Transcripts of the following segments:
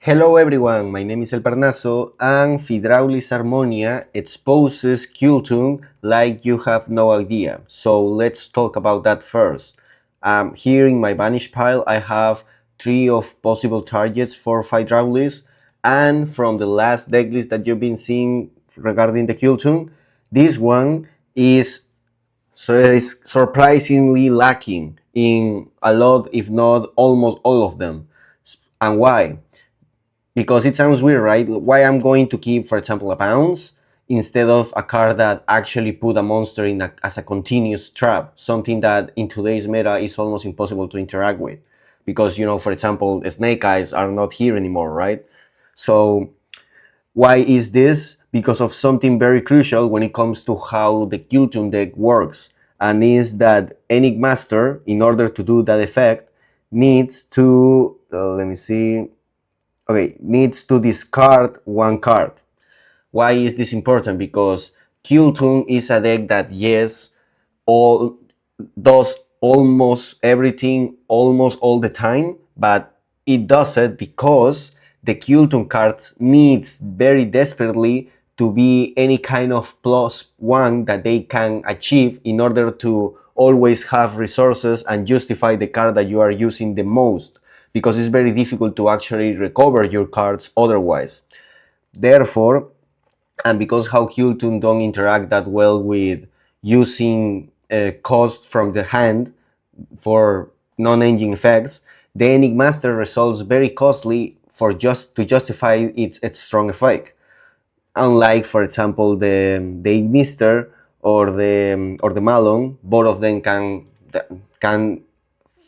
Hello everyone, my name is El Parnaso and Fydraulis Harmonia exposes Kultung like you have no idea. So let's talk about that first. Here in my banish pile I have 3 of possible targets for Fydraulis, and from the last decklist that you've been seeing regarding the Kultung, this one is surprisingly lacking in a lot, if not almost all of them. And why? Because it sounds weird, right? Why I'm going to keep, for example, a bounce instead of a card that actually put a monster in as a continuous trap, something that in today's meta is almost impossible to interact with, because for example, snake eyes are not here anymore, right? So why is this? Because of something very crucial when it comes to how the Kultun deck works, and is that Enigmaster, in order to do that effect, needs to let me see. Okay, needs to discard one card. Why is this important? Because Kultun is a deck that, yes, all does almost everything almost all the time, but it does it because the Kultun cards needs very desperately to be any kind of +1 that they can achieve in order to always have resources and justify the card that you are using the most, because it's very difficult to actually recover your cards otherwise. Therefore, and because how Kultun don't interact that well with using cost from the hand for non-engine effects, the Enigmaster results very costly for just to justify its strong effect. Unlike, for example, the Ignister or the Malon, both of them can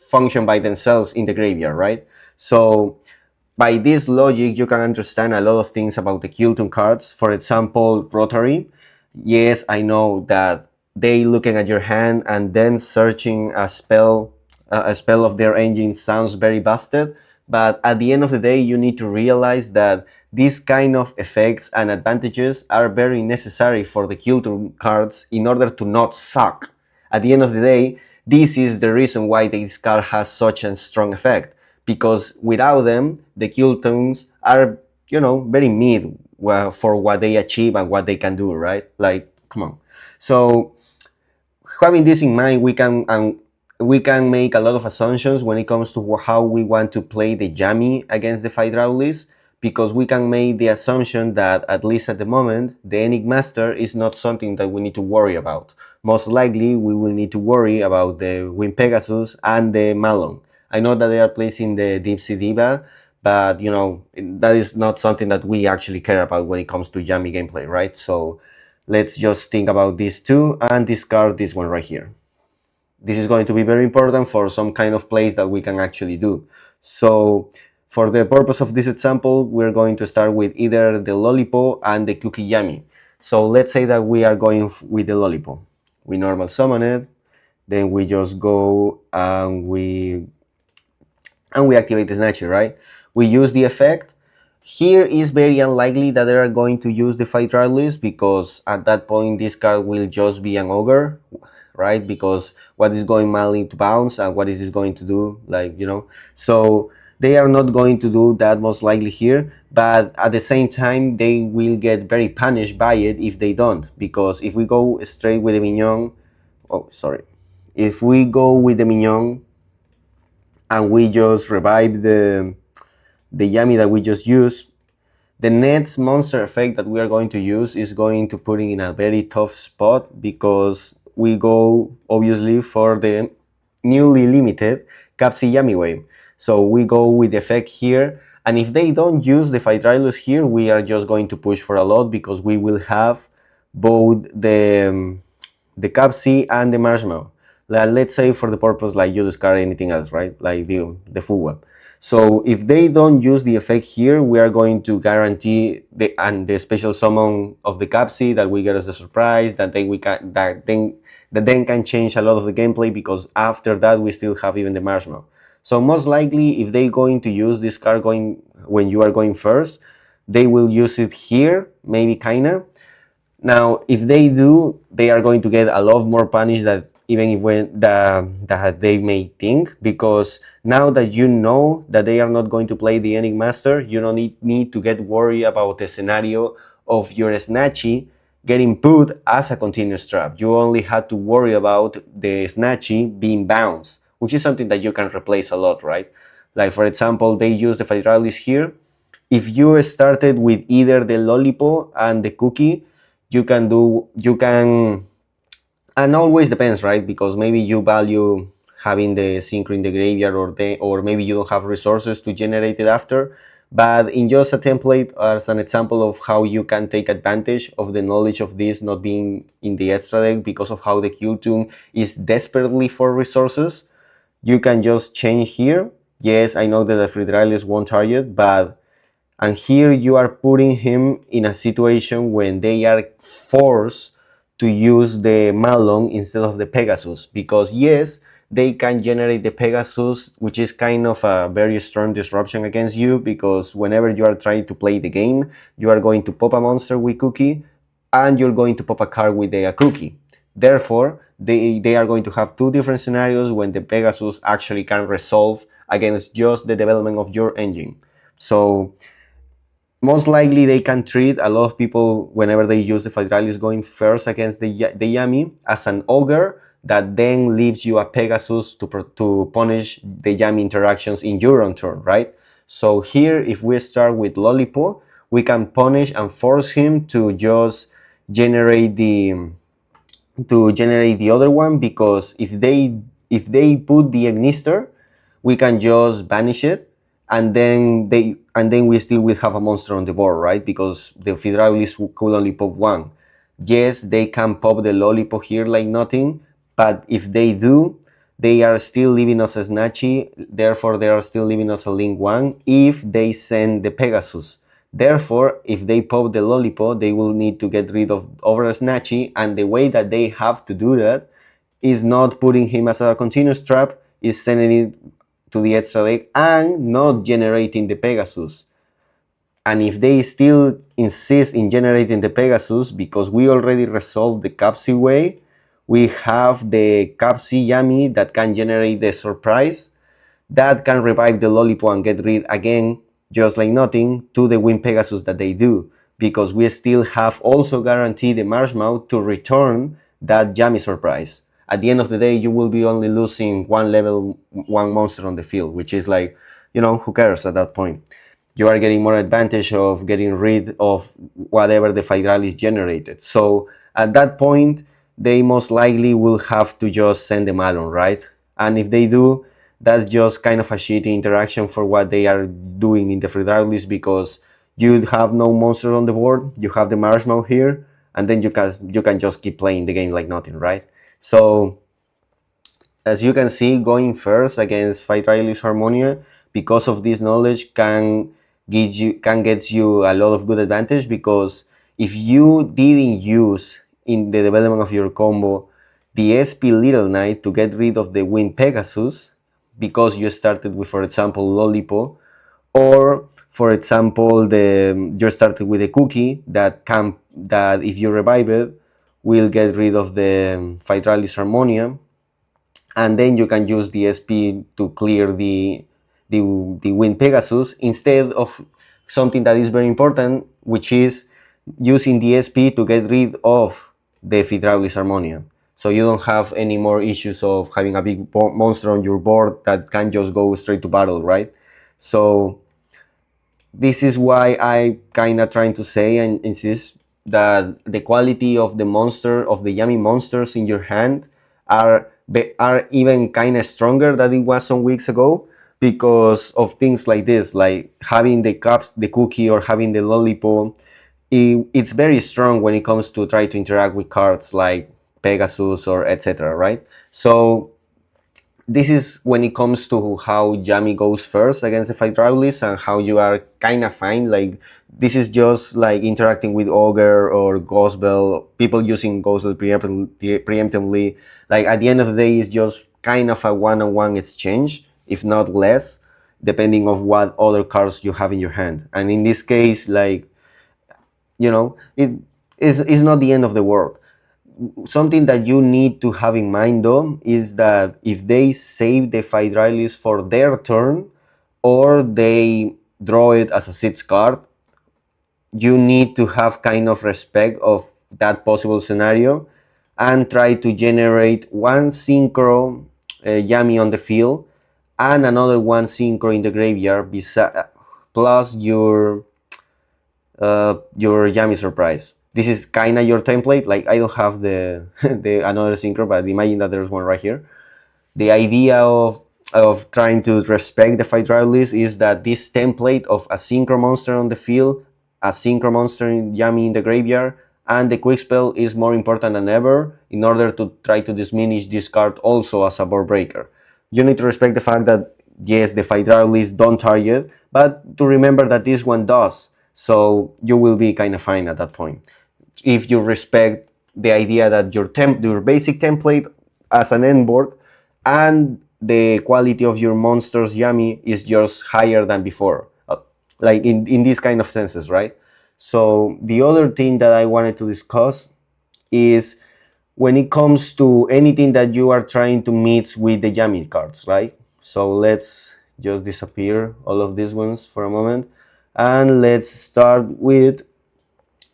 function by themselves in the graveyard, right? So by this logic, you can understand a lot of things about the Kultun cards. For example, Rotary. Yes, I know that they looking at your hand and then searching a spell of their engine sounds very busted. But at the end of the day, you need to realize that these kind of effects and advantages are very necessary for the Kultun cards in order to not suck. At the end of the day, this is the reason why this card has such a strong effect, because without them, the Kultuns are, very mid for what they achieve and what they can do, right? Like, come on. So, having this in mind, we can make a lot of assumptions when it comes to how we want to play the Yami against the Fydraulis, because we can make the assumption that, at least at the moment, the Enigmaster is not something that we need to worry about. Most likely, we will need to worry about the Wind Pegasus and the Malon. I know that they are placing the Deep Sea Diva, but that is not something that we actually care about when it comes to Yami gameplay, right? So let's just think about these two and discard this one right here. This is going to be very important for some kind of plays that we can actually do. So for the purpose of this example, we're going to start with either the Lolipo and the Cookie Yami. So let's say that we are going with the Lolipo. We normal summon it, then we just go and we activate the Snatcher, right? We use the effect. Here is very unlikely that they are going to use the Fydraulis, because at that point this card will just be an ogre, right? Because what is going Mali to bounce and what is this going to do, so they are not going to do that most likely here, but at the same time they will get very punished by it if they don't, because if we go straight with the minion, if we go with the minion and we just revive the Yami that we just used, the next monster effect that we are going to use is going to put it in a very tough spot, because we go obviously for the newly limited Capsi Yami wave. So we go with the effect here, and if they don't use the Fydraulis here, we are just going to push for a lot, because we will have both the Capsi and the Marshmallow. Let's say for the purpose, like, you discard anything else, right? Like the full web. So if they don't use the effect here, we are going to guarantee the special summon of the Capsi that we get as a surprise, that then can change a lot of the gameplay, because after that we still have even the Marshmallow. So most likely, if they're going to use this card when you are going first, they will use it here, maybe kinda. Now, if they do, they are going to get a lot more punish even if when that they may think, because now that you know that they are not going to play the ending master, you don't need to get worried about the scenario of your snatchy getting put as a continuous trap. You only had to worry about the snatchy being bounced, which is something that you can replace a lot, right? Like for example, they use the Fydraulis here. If you started with either the lollipop and the cookie, you can, and always depends, right? Because maybe you value having the sync in the graveyard, or maybe you don't have resources to generate it after. But in just a template as an example of how you can take advantage of the knowledge of this not being in the extra deck because of how the Q tune is desperately for resources, you can just change here. Yes, I know that the Fydraulis won't target, but and here you are putting him in a situation when they are forced to use the Malon instead of the Pegasus, because yes, they can generate the Pegasus, which is kind of a very strong disruption against you, because whenever you are trying to play the game, you are going to pop a monster with Cookie and you're going to pop a card with a Cookie. Therefore, they are going to have two different scenarios when the Pegasus actually can resolve against just the development of your engine. So most likely they can treat a lot of people whenever they use the Fydraulis going first against the Yami as an ogre that then leaves you a Pegasus to punish the Yami interactions in your own turn, right? So here, if we start with Lollipop, we can punish and force him to just generate the other one, because if they put the Ignister, we can just banish it, and then we still will have a monster on the board, right? Because the Fydraulis could only pop one. Yes, they can pop the Lollipop here like nothing, but if they do, they are still leaving us a Snatchy, therefore they are still leaving us a Link 1 if they send the Pegasus. Therefore, if they pop the Lollipop, they will need to get rid of over Snatchy, and the way that they have to do that is not putting him as a continuous trap, is sending it to the extra deck and not generating the Pegasus. And if they still insist in generating the Pegasus, because we already resolved the Capsy way, we have the Capsy Yami that can generate the surprise, that can revive the Lollipop and get rid again, just like nothing, to the Wind Pegasus that they do, because we still have also guaranteed the Marshmallow to return that Yami surprise. At the end of the day, you will be only losing one level, one monster on the field, which is like, who cares at that point? You are getting more advantage of getting rid of whatever the Fydraulis generated. So at that point, they most likely will have to just send the Malon, right? And if they do, that's just kind of a shitty interaction for what they are doing in the Fydraulis, because you have no monster on the board, you have the Marshmallow here, and then you can just keep playing the game like nothing, right? So as you can see, going first against Fydraulis Harmonia, because of this knowledge, get you a lot of good advantage, because if you didn't use in the development of your combo the SP Little Knight to get rid of the Wind Pegasus, because you started with, for example, Lollipop, or for example, you started with a cookie that if you revive it will get rid of the Fydraulis Harmonia, and then you can use the SP to clear the Wind Pegasus, instead of something that is very important, which is using the SP to get rid of the Fydraulis Harmonia. So you don't have any more issues of having a big monster on your board that can just go straight to battle, right? So this is why I kind of trying to say and insist that the quality of the monster, of the Yami monsters in your hand, are even kind of stronger than it was some weeks ago, because of things like this, like having the cookie, or having the Lollipop. It's very strong when it comes to try to interact with cards like Pegasus or etc. Right? So this is when it comes to how Yami goes first against the Fydraulis, and how you are kind of fine. Like, this is just like interacting with Ogre or Ghostbell, people using Ghostbell preemptively. Like, at the end of the day, it's just kind of a one-on-one exchange, if not less, depending on what other cards you have in your hand. And in this case, like, it is not the end of the world. something that you need to have in mind though is that if they save the Fydraulis for their turn or they draw it as a 6 card, you need to have kind of respect of that possible scenario and try to generate one synchro Yami on the field and another one synchro in the graveyard plus your Yami surprise. This is kind of your template. Like I don't have the the another synchro, but imagine that there's one right here. The idea of trying to respect the Fydraulis is that this template of a synchro monster on the field, a synchro monster in Yami in the graveyard, and the quick spell is more important than ever in order to try to diminish this card also as a board breaker. You need to respect the fact that yes, the Fydraulis don't target, but to remember that this one does. So you will be kind of fine at that point if you respect the idea that your basic template as an end board and the quality of your monsters Yami is just higher than before, like in these kind of senses, right? So the other thing that I wanted to discuss is when it comes to anything that you are trying to mix with the Yami cards, right? So let's just disappear all of these ones for a moment and let's start with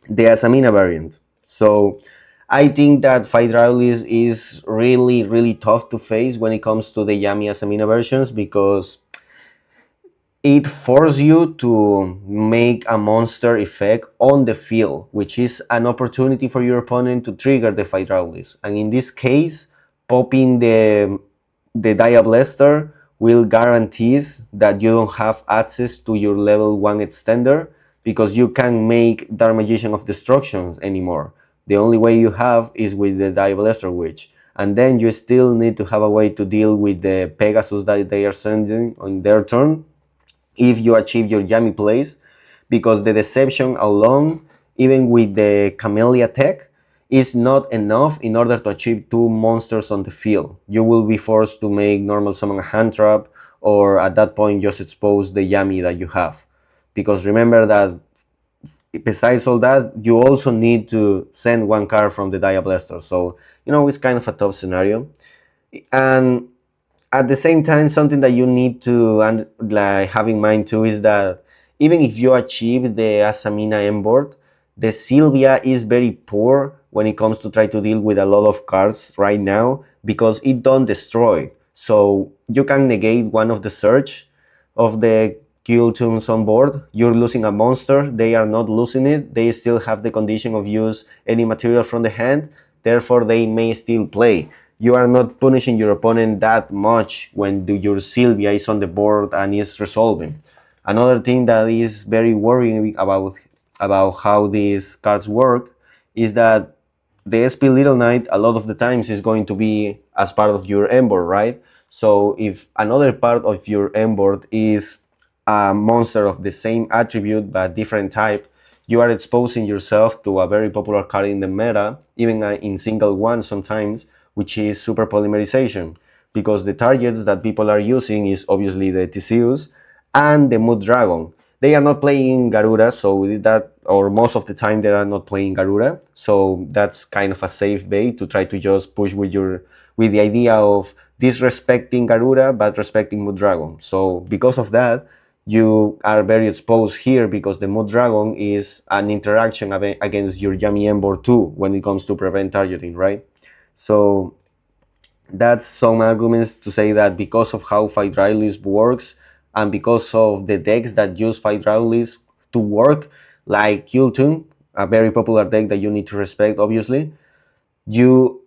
the Asamina variant. So I think that Fydraulis is really, really tough to face when it comes to the Yami Asamina versions because it forces you to make a monster effect on the field, which is an opportunity for your opponent to trigger the Fydraulis. And in this case, popping the Diablaster will guarantees that you don't have access to your level 1 extender because you can't make Dark Magician of Destructions anymore. The only way you have is with the Diablaster Witch. And then you still need to have a way to deal with the Pegasus that they are sending on their turn if you achieve your Yami plays, because the deception alone, even with the Camellia tech, is not enough in order to achieve two monsters on the field. You will be forced to make normal summon a hand trap, or at that point just expose the Yami that you have. Because remember that besides all that, you also need to send one card from the Diablaster. So, it's kind of a tough scenario. And at the same time, something that you need to have in mind too is that even if you achieve the Asamina M board, the Sylvia is very poor when it comes to try to deal with a lot of cards right now because it don't destroy. So you can negate one of the search of the kill tunes on board. You're losing a monster, they are not losing it, they still have the condition of use any material from the hand, therefore they may still play. You are not punishing your opponent that much when your Sylvia is on the board and is resolving. Another thing that is very worrying about how these cards work is that the SP Little Knight a lot of the times is going to be as part of your M board, right? So if another part of your M board is a monster of the same attribute but different type, you are exposing yourself to a very popular card in the meta, even in single one sometimes, which is super polymerization, because the targets that people are using is obviously the Theseus and the Mood Dragon. They are not playing Garuda, so that, or most of the time they are not playing Garuda, so that's kind of a safe bait to try to just push with the idea of disrespecting Garuda but respecting Mood Dragon. So because of that, you are very exposed here because the Mood Dragon is an interaction against your Yami Embor too when it comes to prevent targeting, right? So that's some arguments to say that because of how Fydraulis works and because of the decks that use Fydraulis to work, like Kultun, a very popular deck that you need to respect, obviously, you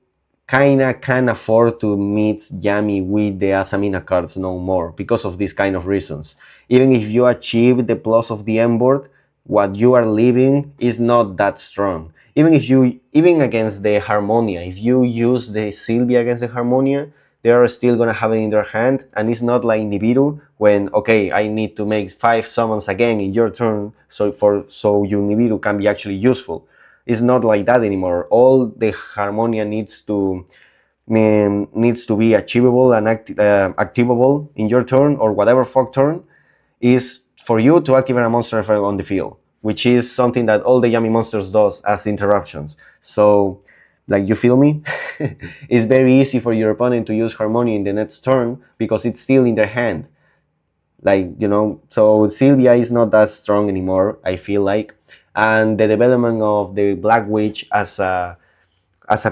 kinda can afford to meet Yami with the Asamina cards no more because of these kind of reasons. Even if you achieve the plus of the M board, what you are leaving is not that strong. Even against the Harmonia, if you use the Sylvia against the Harmonia, they are still gonna have it in their hand, and it's not like Nibiru when okay, I need to make 5 summons again in your turn, so your Nibiru can be actually useful. It's not like that anymore. All the Harmonia needs to be achievable and activable in your turn or whatever fuck turn is for you to activate a monster effect on the field, which is something that all the Yami monsters does as interruptions. So Like, you feel me? It's very easy for your opponent to use Harmonia in the next turn because it's still in their hand. Like, so Sylvia is not that strong anymore, I feel like. And the development of the Black Witch as a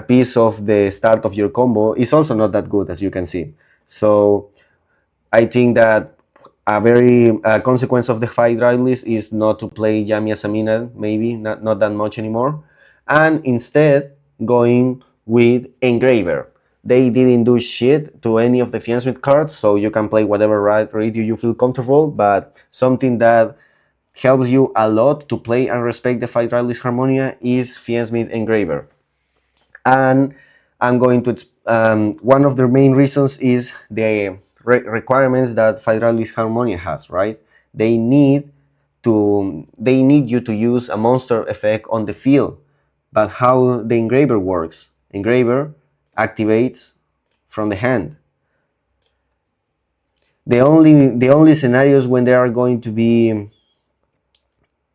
piece of the start of your combo is also not that good, as you can see. So I think that a very consequence of the Fydraulis is not to play Yami Asamina, maybe not that much anymore, and instead going with Engraver. They didn't do shit to any of the Fiancement cards, so you can play whatever read you feel comfortable, but something that helps you a lot to play and respect the Fydraulis Harmonia is Fiancement Engraver. And I'm going to one of the main reasons is the requirements that Fydraulis Harmonia has, right? They need you to use a monster effect on the field. But how the engraver works? Engraver activates from the hand. The only scenarios when they are going to be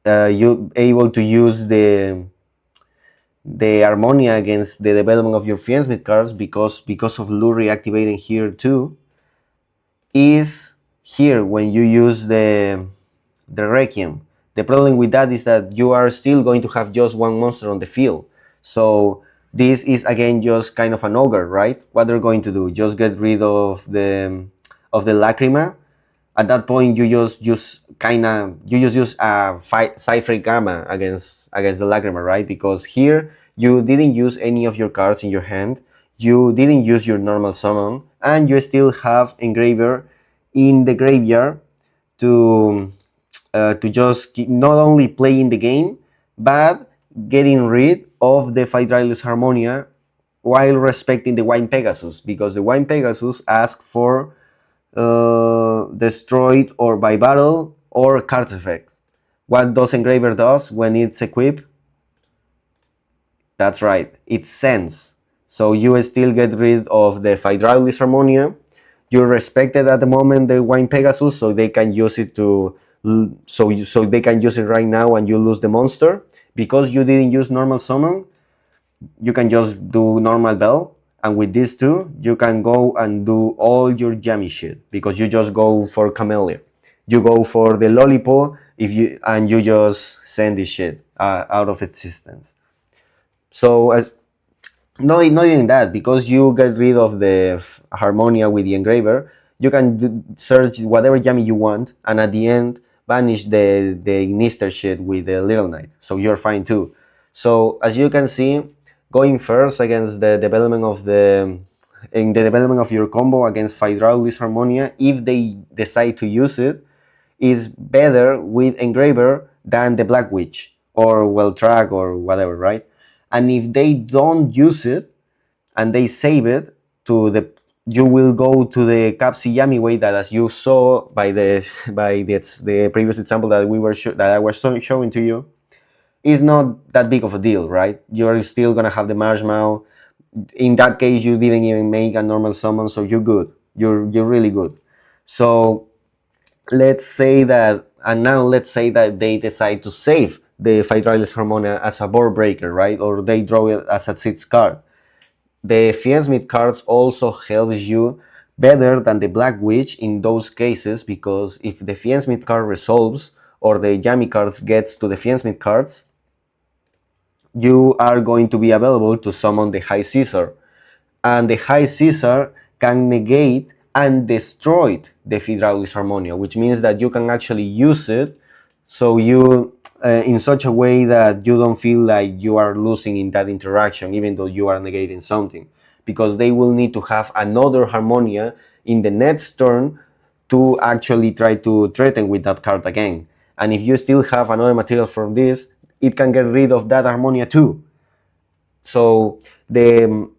you able to use the Harmonia against the development of your Fiancement cards, because of Luri activating here too, is here when you use the Requiem. The problem with that is that you are still going to have just one monster on the field. So this is again just kind of an ogre, right? What they're going to do? Just get rid of the Lacrima. At that point, you just use a Cypher Gamma against the Lacrima, right? Because here you didn't use any of your cards in your hand, you didn't use your normal summon, and you still have Engraver in the graveyard to just not only playing the game, but getting rid of the Fydraulis Harmonia while respecting the Wine Pegasus, because the Wine Pegasus asks for destroyed or by battle or card effect. What does Engraver does when it's equipped? That's right, it sends. So you still get rid of the Fydraulis Harmonia. You respected at the moment the Wine Pegasus, so they can use it so they can use it right now and you lose the monster. Because you didn't use normal summon, you can just do normal bell, and with these two you can go and do all your jammy shit because you just go for Camellia, you go for the Lollipop, and you just send this shit out of existence. So not even that, because you get rid of the Harmonia with the Engraver, you can search whatever jammy you want, and at the end banish the Ignister shit with the Little Knight, so you're fine too. So as you can see, going first against the development of your combo against Fydraulis Harmonia, if they decide to use it, is better with Engraver than the Black Witch or Well Track or whatever, right? And if they don't use it and they save it you will go to the Kapsiyami way, that, as you saw by the previous example that I was showing to you, is not that big of a deal, right? You're still gonna have the Marshmallow. In that case, you didn't even make a normal summon, so you're good. You're really good. So let's say that they decide to save the Fydraulis Harmonia as a board breaker, right? Or they draw it as a 6 card. The Fiancement cards also helps you better than the Black Witch in those cases, because if the Fiancement card resolves or the Yami cards gets to the Fiancement cards, you are going to be available to summon the High Caesar, and the High Caesar can negate and destroy the Fydraulis Harmonia, which means that you can actually use it so you in such a way that you don't feel like you are losing in that interaction, even though you are negating something, because they will need to have another Harmonia in the next turn to actually try to threaten with that card again. And if you still have another material from this, it can get rid of that Harmonia too. So the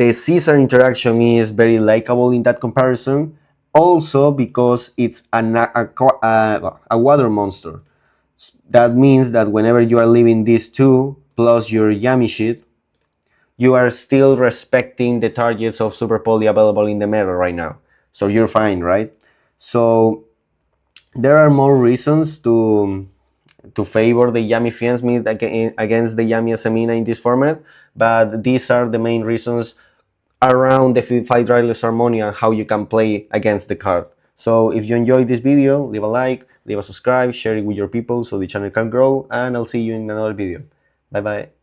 Caesar interaction is very likable in that comparison, also because it's a water monster. That means that whenever you are leaving these two plus your Yami shit, you are still respecting the targets of Super Poly available in the meta right now. So you're fine, right? So there are more reasons to favor the Yami Fiensmith against the Yami Asamina in this format, but these are the main reasons around the Fydraulis Harmonia and how you can play against the card. So if you enjoyed this video, leave a like, leave a subscribe, share it with your people so the channel can grow, and I'll see you in another video. Bye bye.